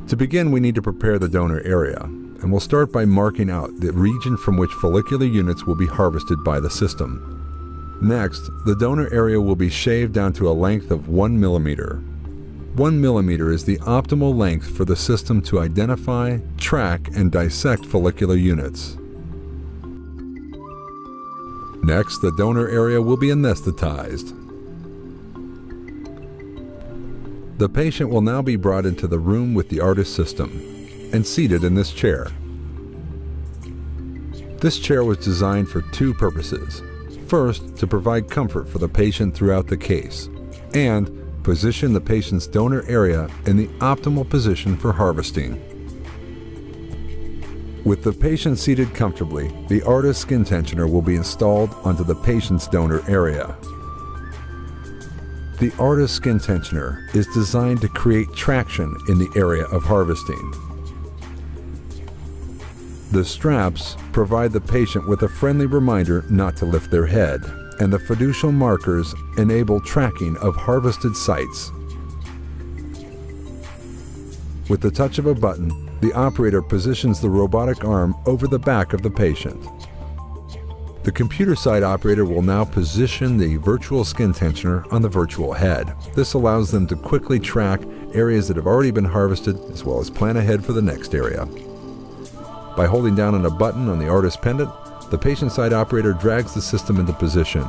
To begin, we need to prepare the donor area, and we'll start by marking out the region from which follicular units will be harvested by the system. Next, the donor area will be shaved down to a length of 1 millimeter. 1 millimeter is the optimal length for the system to identify, track, and dissect follicular units. Next, the donor area will be anesthetized. The patient will now be brought into the room with the ARTAS system and seated in this chair. This chair was designed for two purposes. First, to provide comfort for the patient throughout the case, and position the patient's donor area in the optimal position for harvesting. With the patient seated comfortably, the ARTAS skin tensioner will be installed onto the patient's donor area. The ARTAS skin tensioner is designed to create traction in the area of harvesting. The straps provide the patient with a friendly reminder not to lift their head, and the fiducial markers enable tracking of harvested sites. With the touch of a button, the operator positions the robotic arm over the back of the patient. The computer side operator will now position the virtual skin tensioner on the virtual head. This allows them to quickly track areas that have already been harvested, as well as plan ahead for the next area. By holding down on a button on the ARTAS pendant, the patient side operator drags the system into position.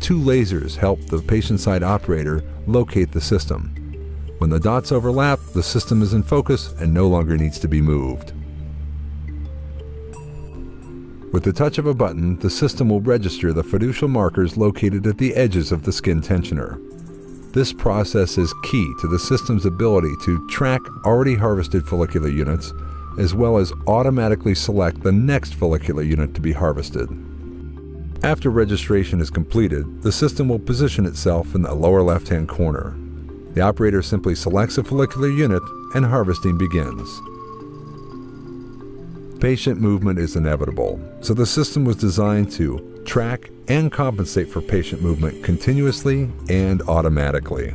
Two lasers help the patient side operator locate the system. When the dots overlap, the system is in focus and no longer needs to be moved. With the touch of a button, the system will register the fiducial markers located at the edges of the skin tensioner. This process is key to the system's ability to track already harvested follicular units, as well as automatically select the next follicular unit to be harvested. After registration is completed, the system will position itself in the lower left-hand corner. The operator simply selects a follicular unit and harvesting begins. Patient movement is inevitable, so the system was designed to track and compensate for patient movement continuously and automatically.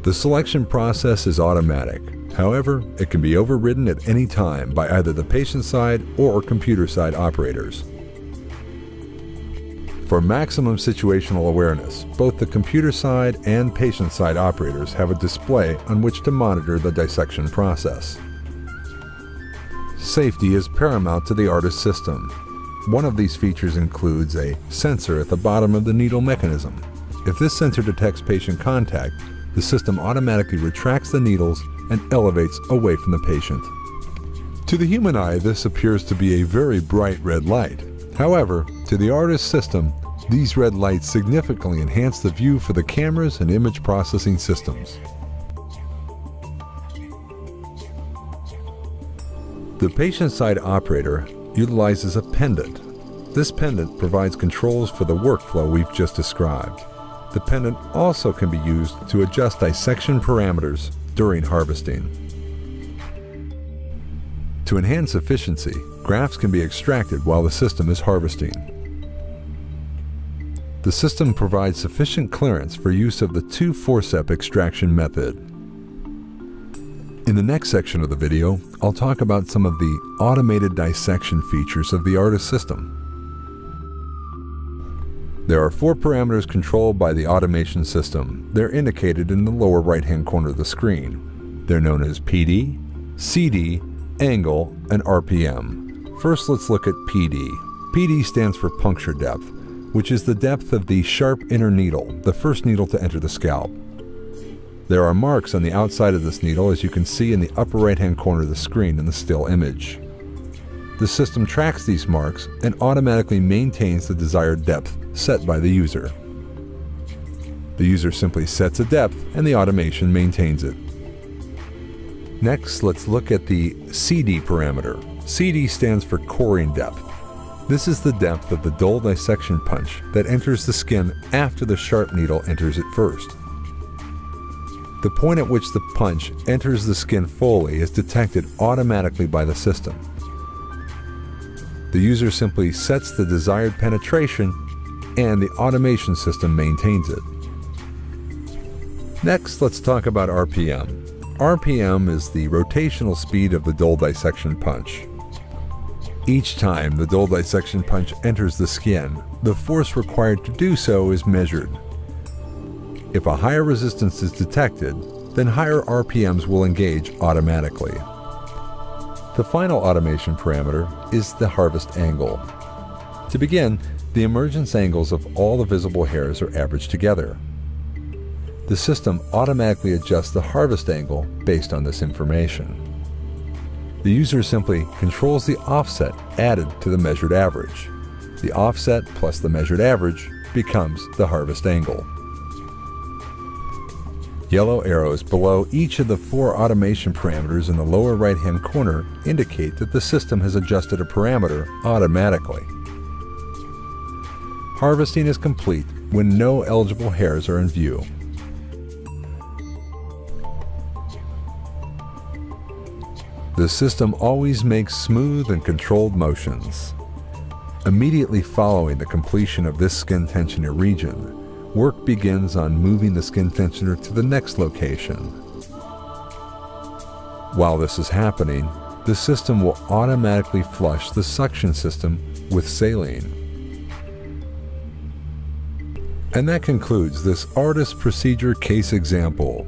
The selection process is automatic. However, it can be overridden at any time by either the patient side or computer side operators. For maximum situational awareness, both the computer side and patient side operators have a display on which to monitor the dissection process. Safety is paramount to the ARTAS system. One of these features includes a sensor at the bottom of the needle mechanism. If this sensor detects patient contact, the system automatically retracts the needles and elevates away from the patient. To the human eye, this appears to be a very bright red light. However, to the ARTAS system, these red lights significantly enhance the view for the cameras and image processing systems. The patient side operator utilizes a pendant. This pendant provides controls for the workflow we've just described. The pendant also can be used to adjust dissection parameters during harvesting. To enhance efficiency, grafts can be extracted while the system is harvesting. The system provides sufficient clearance for use of the 2-forceps extraction method. In the next section of the video, I'll talk about some of the automated dissection features of the ARTAS system. There are 4 parameters controlled by the automation system. They're indicated in the lower right-hand corner of the screen. They're known as PD, CD, angle, and RPM. First, let's look at PD. PD stands for puncture depth, which is the depth of the sharp inner needle, the first needle to enter the scalp. There are marks on the outside of this needle, as you can see in the upper right-hand corner of the screen in the still image. The system tracks these marks and automatically maintains the desired depth set by the user. The user simply sets a depth and the automation maintains it. Next, let's look at the CD parameter. CD stands for coring depth. This is the depth of the dull dissection punch that enters the skin after the sharp needle enters it first. The point at which the punch enters the skin fully is detected automatically by the system. The user simply sets the desired penetration and the automation system maintains it. Next, let's talk about RPM. RPM is the rotational speed of the dull dissection punch. Each time the dull dissection punch enters the skin, the force required to do so is measured. If a higher resistance is detected, then higher RPMs will engage automatically. The final automation parameter is the harvest angle. To begin, the emergence angles of all the visible hairs are averaged together. The system automatically adjusts the harvest angle based on this information. The user simply controls the offset added to the measured average. The offset plus the measured average becomes the harvest angle. Yellow arrows below each of the 4 automation parameters in the lower right-hand corner indicate that the system has adjusted a parameter automatically. Harvesting is complete when no eligible hairs are in view. The system always makes smooth and controlled motions. Immediately following the completion of this skin tensioner region, work begins on moving the skin tensioner to the next location. While this is happening, the system will automatically flush the suction system with saline. And that concludes this ARTAS procedure case example.